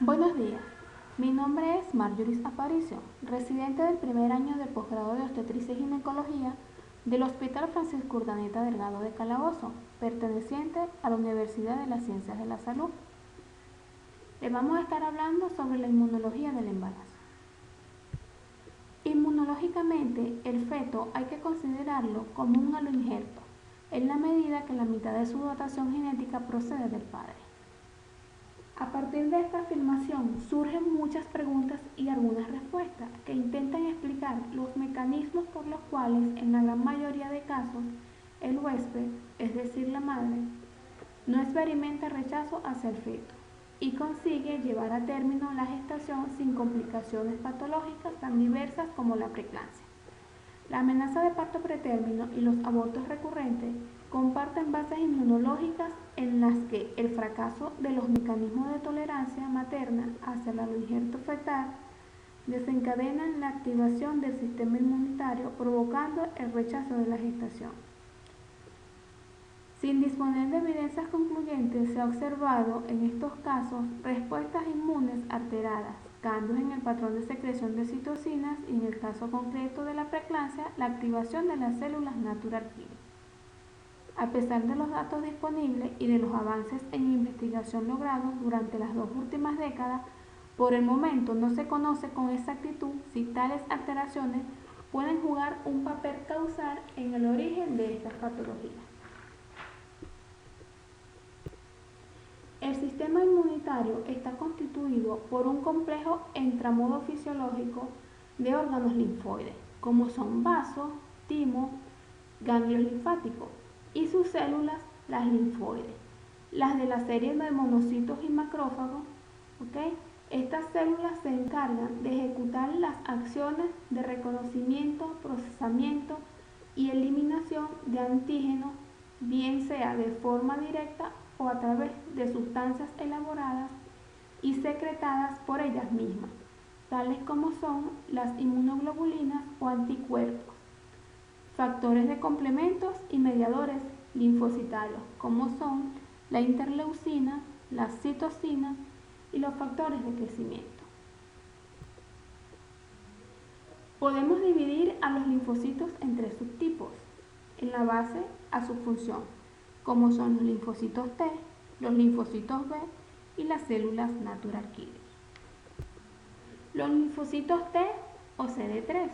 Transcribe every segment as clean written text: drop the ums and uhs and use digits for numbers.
Buenos días, mi nombre es Marjorie Aparicio, residente del primer año del posgrado de Obstetricia y Ginecología del Hospital Francisco Urdaneta Delgado de Calabozo, perteneciente a la Universidad de las Ciencias de la Salud. Le vamos a estar hablando sobre la inmunología del embarazo. Inmunológicamente, el feto hay que considerarlo como un aloinjerto, en la medida que la mitad de su dotación genética procede del padre. A partir de esta afirmación surgen muchas preguntas y algunas respuestas que intentan explicar los mecanismos por los cuales en la gran mayoría de casos el huésped, es decir la madre, no experimenta rechazo hacia el feto y consigue llevar a término la gestación sin complicaciones patológicas tan diversas como la preeclampsia. La amenaza de parto pretérmino y los abortos recurrentes comparten bases inmunológicas en las que el fracaso de los mecanismos de tolerancia materna hacia el aloinjerto fetal desencadenan la activación del sistema inmunitario, provocando el rechazo de la gestación. Sin disponer de evidencias concluyentes, se ha observado en estos casos respuestas inmunes alteradas, cambios en el patrón de secreción de citocinas y, en el caso concreto de la preeclampsia, la activación de las células natural killer. A pesar de los datos disponibles y de los avances en investigación logrados durante las 2 últimas décadas, por el momento no se conoce con exactitud si tales alteraciones pueden jugar un papel causal en el origen de estas patologías. El sistema inmunitario está constituido por un complejo entramodo fisiológico de órganos linfoides, como son vasos, timos, ganglios linfáticos y sus células, las linfoides, las de la serie de monocitos y macrófagos. Estas células se encargan de ejecutar las acciones de reconocimiento, procesamiento y eliminación de antígenos, bien sea de forma directa o a través de sustancias elaboradas y secretadas por ellas mismas, tales como son las inmunoglobulinas o anticuerpos, factores de complementos y mediadores linfocitarios, como son la interleucina, las citocinas y los factores de crecimiento. Podemos dividir a los linfocitos en 3 subtipos, en la base a su función, como son los linfocitos T, los linfocitos B y las células natural killer. Los linfocitos T o CD3,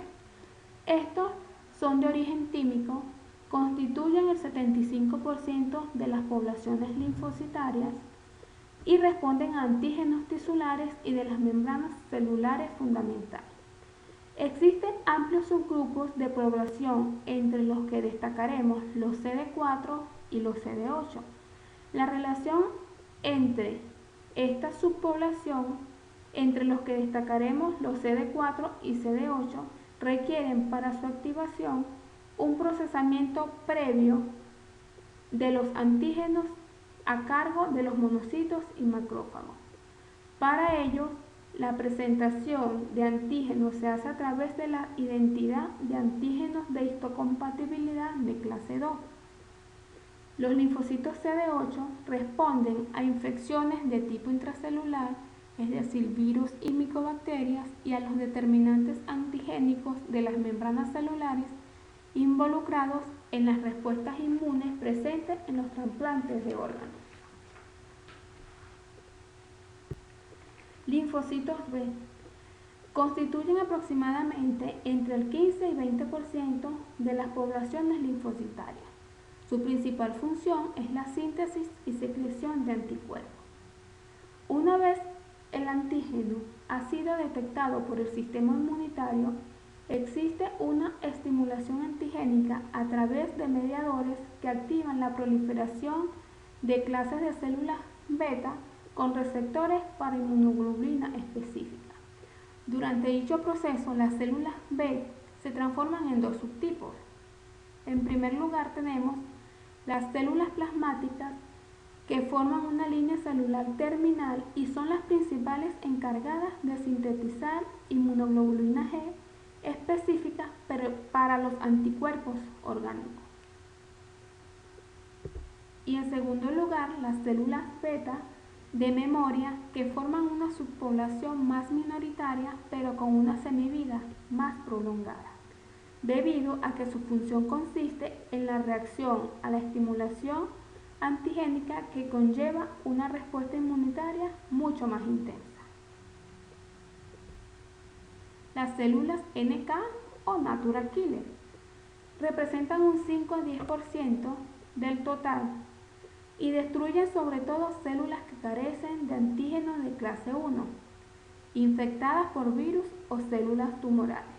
estos son de origen químico, constituyen el 75% de las poblaciones linfocitarias y responden a antígenos tisulares y de las membranas celulares fundamentales. Existen amplios subgrupos de población, entre los que destacaremos los CD4 y los CD8. La relación entre esta subpoblación, entre los que destacaremos los CD4 y CD8, requieren para su activación un procesamiento previo de los antígenos a cargo de los monocitos y macrófagos. Para ello, la presentación de antígenos se hace a través de la identidad de antígenos de histocompatibilidad de clase 2. Los linfocitos CD8 responden a infecciones de tipo intracelular, es decir, virus y micobacterias, y a los determinantes antigénicos de las membranas celulares involucrados en las respuestas inmunes presentes en los trasplantes de órganos. Linfocitos B constituyen aproximadamente entre el 15 y 20% de las poblaciones linfocitarias. Su principal función es la síntesis y secreción de anticuerpos. Una vez el antígeno ha sido detectado por el sistema inmunitario, existe una estimulación antigénica a través de mediadores que activan la proliferación de clases de células beta con receptores para inmunoglobulina específica. Durante dicho proceso, las células B se transforman en 2 subtipos. En primer lugar tenemos las células plasmáticas, que forman una línea celular terminal y son las principales encargadas de sintetizar inmunoglobulina G específicas para los anticuerpos orgánicos. Y en segundo lugar, las células beta de memoria que forman una subpoblación más minoritaria pero con una semivida más prolongada, debido a que su función consiste en la reacción a la estimulación antigénica que conlleva una respuesta inmunitaria mucho más intensa. Las células NK o Natural Killer representan un 5 a 10% del total y destruyen sobre todo células que carecen de antígenos de clase 1, infectadas por virus o células tumorales.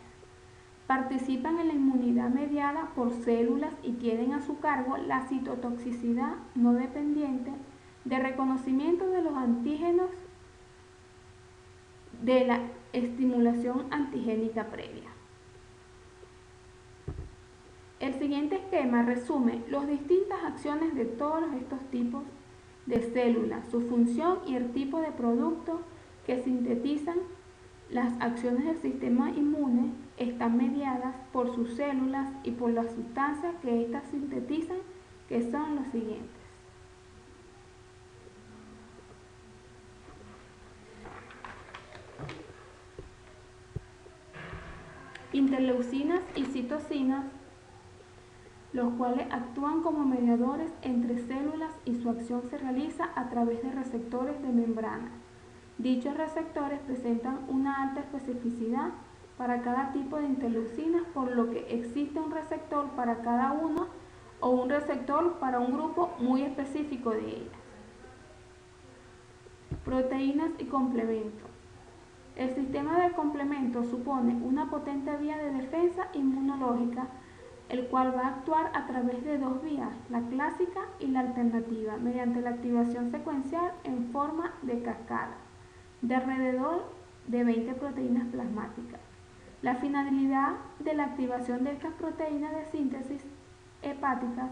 Participan en la inmunidad mediada por células y tienen a su cargo la citotoxicidad no dependiente de reconocimiento de los antígenos de la estimulación antigénica previa. El siguiente esquema resume las distintas acciones de todos estos tipos de células, su función y el tipo de producto que sintetizan. Las acciones del sistema inmune están mediadas por sus células y por las sustancias que éstas sintetizan, que son los siguientes. Interleucinas y citocinas, los cuales actúan como mediadores entre células y su acción se realiza a través de receptores de membrana. Dichos receptores presentan una alta especificidad para cada tipo de interleucinas, por lo que existe un receptor para cada uno o un receptor para un grupo muy específico de ellas. Proteínas y complementos. El sistema de complementos supone una potente vía de defensa inmunológica, el cual va a actuar a través de dos vías, la clásica y la alternativa, mediante la activación secuencial en forma de cascada de alrededor de 20 proteínas plasmáticas. La finalidad de la activación de estas proteínas de síntesis hepáticas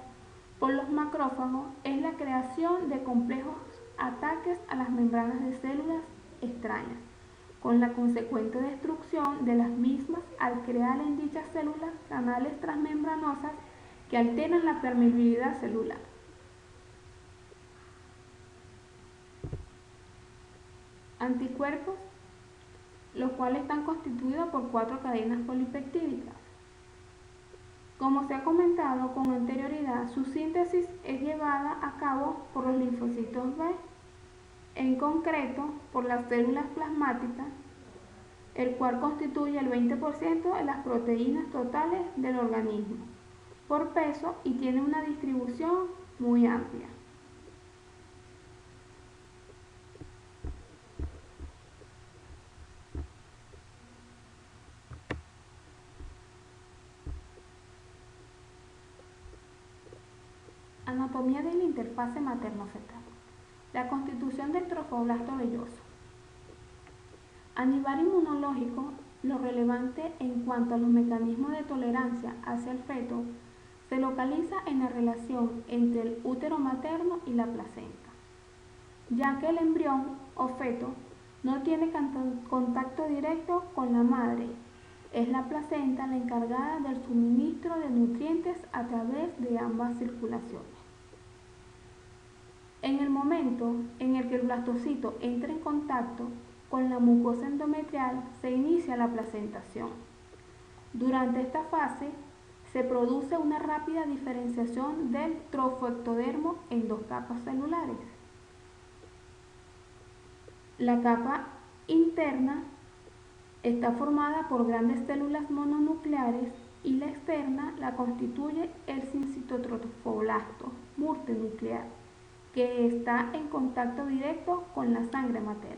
por los macrófagos es la creación de complejos ataques a las membranas de células extrañas, con la consecuente destrucción de las mismas al crear en dichas células canales transmembranosas que alteran la permeabilidad celular. Anticuerpos, los cuales están constituidos por 4 cadenas polipeptídicas. Como se ha comentado con anterioridad, su síntesis es llevada a cabo por los linfocitos B, en concreto por las células plasmáticas, el cual constituye el 20% de las proteínas totales del organismo, por peso, y tiene una distribución muy amplia. Anatomía de la interfase materno-fetal. La constitución del trofoblasto velloso. A nivel inmunológico, lo relevante en cuanto a los mecanismos de tolerancia hacia el feto se localiza en la relación entre el útero materno y la placenta, ya que el embrión o feto no tiene contacto directo con la madre. Es la placenta la encargada del suministro de nutrientes a través de ambas circulaciones. En el momento en el que el blastocito entra en contacto con la mucosa endometrial, se inicia la placentación. Durante esta fase se produce una rápida diferenciación del trofoectodermo en dos capas celulares. La capa interna está formada por grandes células mononucleares y la externa la constituye el sincitotrofoblasto multinuclear, que está en contacto directo con la sangre materna.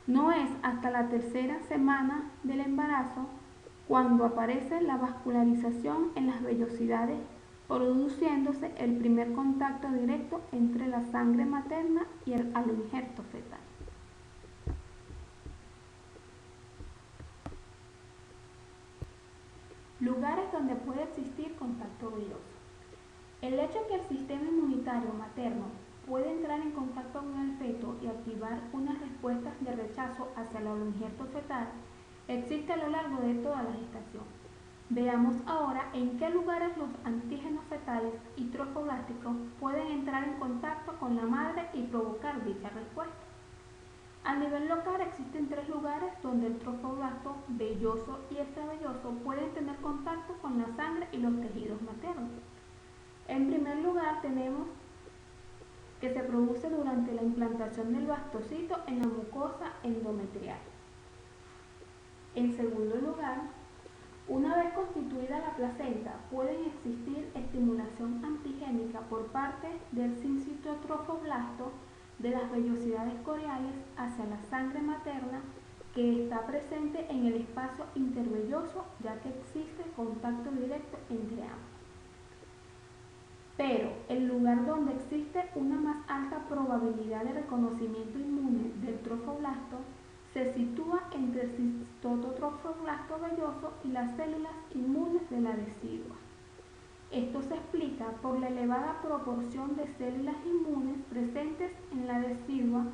No es hasta la tercera semana del embarazo cuando aparece la vascularización en las vellosidades, produciéndose el primer contacto directo entre la sangre materna y el aloinjerto fetal. Lugares donde puede existir contacto velloso. El hecho que el sistema inmunitario materno puede entrar en contacto con el feto y activar unas respuestas de rechazo hacia el aloinjerto fetal existe a lo largo de toda la gestación. Veamos ahora en qué lugares los antígenos fetales y trofoblásticos pueden entrar en contacto con la madre y provocar dicha respuesta. A nivel local existen 3 lugares donde el trofoblasto velloso y extravelloso pueden tener contacto con la sangre y los tejidos maternos. En primer lugar tenemos que se produce durante la implantación del blastocito en la mucosa endometrial. En segundo lugar, una vez constituida la placenta, puede existir estimulación antigénica por parte del sincitotrofoblasto de las vellosidades coriales hacia la sangre materna que está presente en el espacio intervelloso, ya que existe contacto directo entre ambos. Pero el lugar donde existe una más alta probabilidad de reconocimiento inmune del trofoblasto se sitúa entre el cistotrofoblasto velloso y las células inmunes de la decidua. Esto se explica por la elevada proporción de células inmunes presentes en la decidua,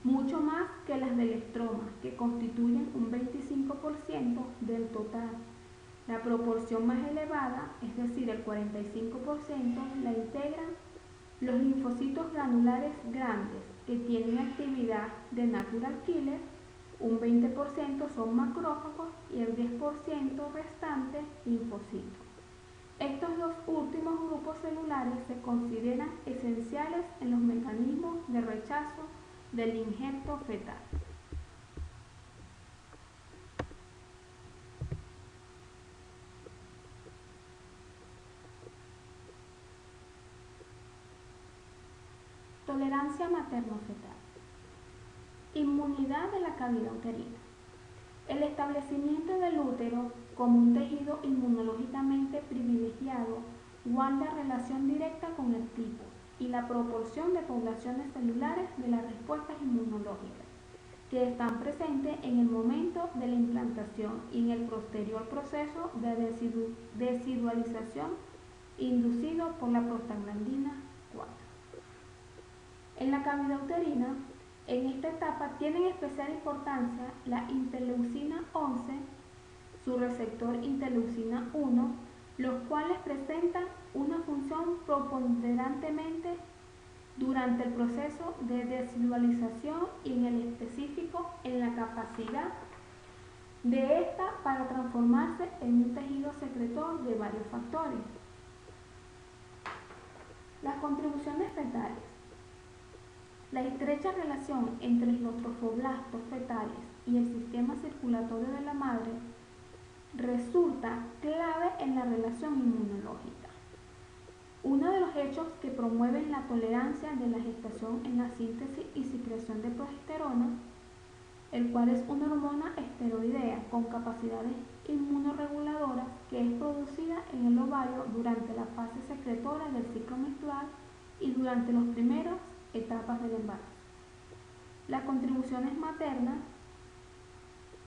mucho más que las del estroma, que constituyen un 25% del total. La proporción más elevada, es decir, el 45%, la integran los linfocitos granulares grandes, que tienen actividad de natural killer, un 20% son macrófagos y el 10% restante linfocitos. Estos dos últimos grupos celulares se consideran esenciales en los mecanismos de rechazo del injerto fetal. Tolerancia materno-fetal. Inmunidad de la cavidad uterina. El establecimiento del útero como un tejido inmunológicamente privilegiado guarda relación directa con el tipo y la proporción de poblaciones celulares de las respuestas inmunológicas que están presentes en el momento de la implantación y en el posterior proceso de decidualización inducido por la prostaglandina 4. En la cavidad uterina, en esta etapa tienen especial importancia la interleucina 11, su receptor interleucina 1, los cuales presentan una función preponderantemente durante el proceso de decidualización y en el específico en la capacidad de esta para transformarse en un tejido secretor de varios factores. Las contribuciones fetales. La estrecha relación entre los trofoblastos fetales y el sistema circulatorio de la madre resulta clave en la relación inmunológica. Uno de los hechos que promueven la tolerancia de la gestación en la síntesis y secreción de progesterona, el cual es una hormona esteroidea con capacidades inmunorreguladoras que es producida en el ovario durante la fase secretora del ciclo menstrual y durante las primeras etapas del embarazo. Las contribuciones maternas,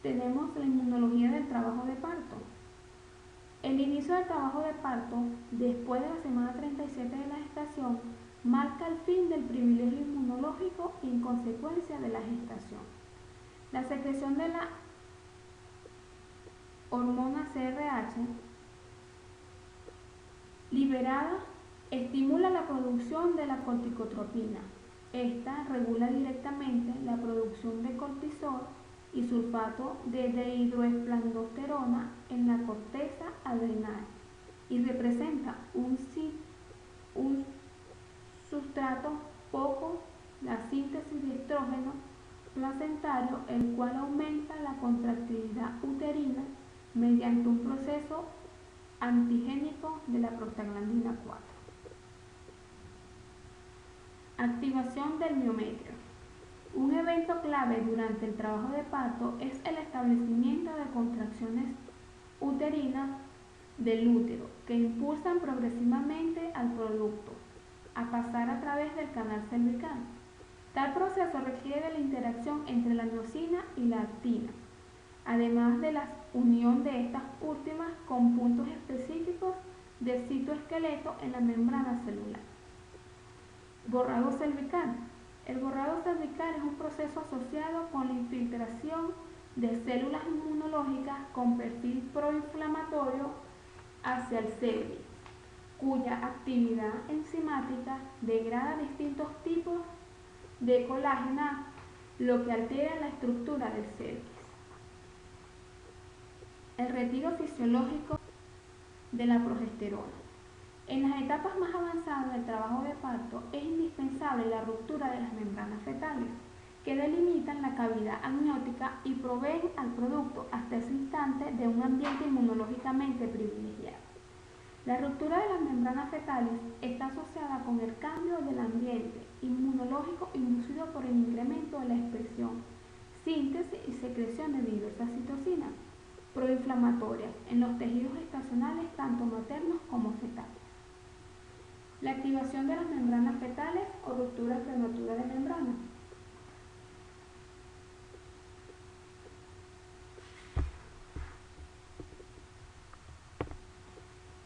tenemos la inmunología del trabajo de parto. El inicio del trabajo de parto después de la semana 37 de la gestación marca el fin del privilegio inmunológico y en consecuencia de la gestación. La secreción de la hormona CRH liberada estimula la producción de la corticotropina. Esta regula directamente la producción de cortisol y sulfato de dihidroesplandosterona en la corteza adrenal y representa un sustrato poco la síntesis de estrógeno placentario, el cual aumenta la contractilidad uterina mediante un proceso antigénico de la prostaglandina 4. Activación del miometrio. Un evento clave durante el trabajo de parto es el establecimiento de contracciones uterinas del útero que impulsan progresivamente al producto a pasar a través del canal cervical. Tal proceso requiere de la interacción entre la miosina y la actina, además de la unión de estas últimas con puntos específicos de citoesqueleto en la membrana celular. Borrado cervical. El borrado cervical es un proceso asociado con la infiltración de células inmunológicas con perfil proinflamatorio hacia el cervix, cuya actividad enzimática degrada distintos tipos de colágeno, lo que altera la estructura del cervix. El retiro fisiológico de la progesterona. En las etapas más avanzadas del trabajo de parto es indispensable la ruptura de las membranas fetales, que delimitan la cavidad amniótica y proveen al producto hasta ese instante de un ambiente inmunológicamente privilegiado. La ruptura de las membranas fetales está asociada con el cambio del ambiente inmunológico inducido por el incremento de la expresión, síntesis y secreción de diversas citocinas proinflamatorias en los tejidos gestacionales tanto maternos como fetales. La activación de las membranas fetales o ruptura prematura de membranas.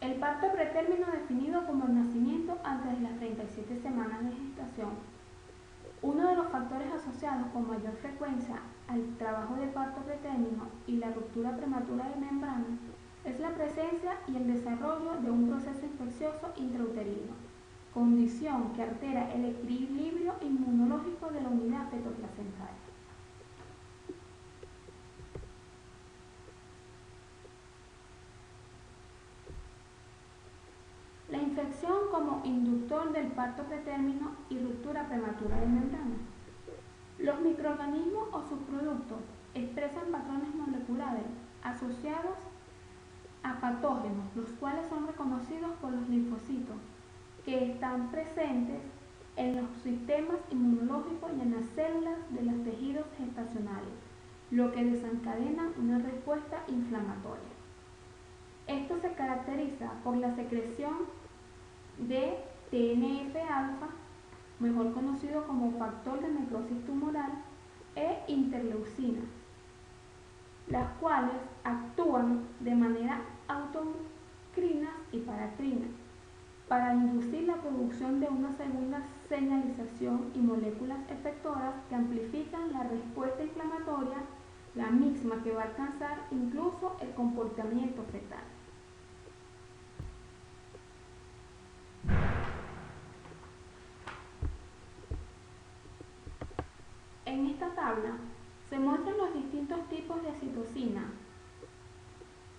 El parto pretérmino definido como el nacimiento antes de las 37 semanas de gestación. Uno de los factores asociados con mayor frecuencia al trabajo de parto pretérmino y la ruptura prematura de membranas es la presencia y el desarrollo de un proceso infeccioso intrauterino, condición que altera el equilibrio inmunológico de la unidad fetoplacentaria. La infección como inductor del parto pretérmino y ruptura prematura de membranas. Los microorganismos o subproductos expresan patrones moleculares asociados a patógenos, los cuales son reconocidos por los linfocitos, que están presentes en los sistemas inmunológicos y en las células de los tejidos gestacionales, lo que desencadena una respuesta inflamatoria. Esto se caracteriza por la secreción de TNF-alfa, mejor conocido como factor de necrosis tumoral, e interleucinas, las cuales actúan de manera autocrina y paracrina para inducir la producción de una segunda señalización y moléculas efectoras que amplifican la respuesta inflamatoria, la misma que va a alcanzar incluso el comportamiento fetal. En esta tabla se muestran los distintos tipos de citocinas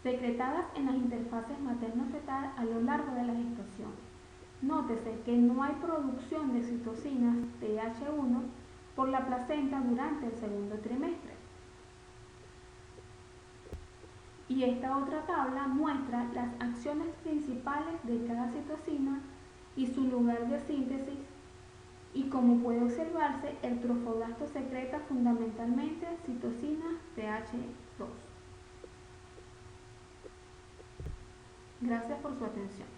secretadas en las interfaces materno-fetal a lo largo de la gestación. Nótese que no hay producción de citocinas TH1 por la placenta durante el segundo trimestre. Y esta otra tabla muestra las acciones principales de cada citocina y su lugar de síntesis, y como puede observarse, el trofoblasto secreta fundamentalmente citocinas TH2. Gracias por su atención.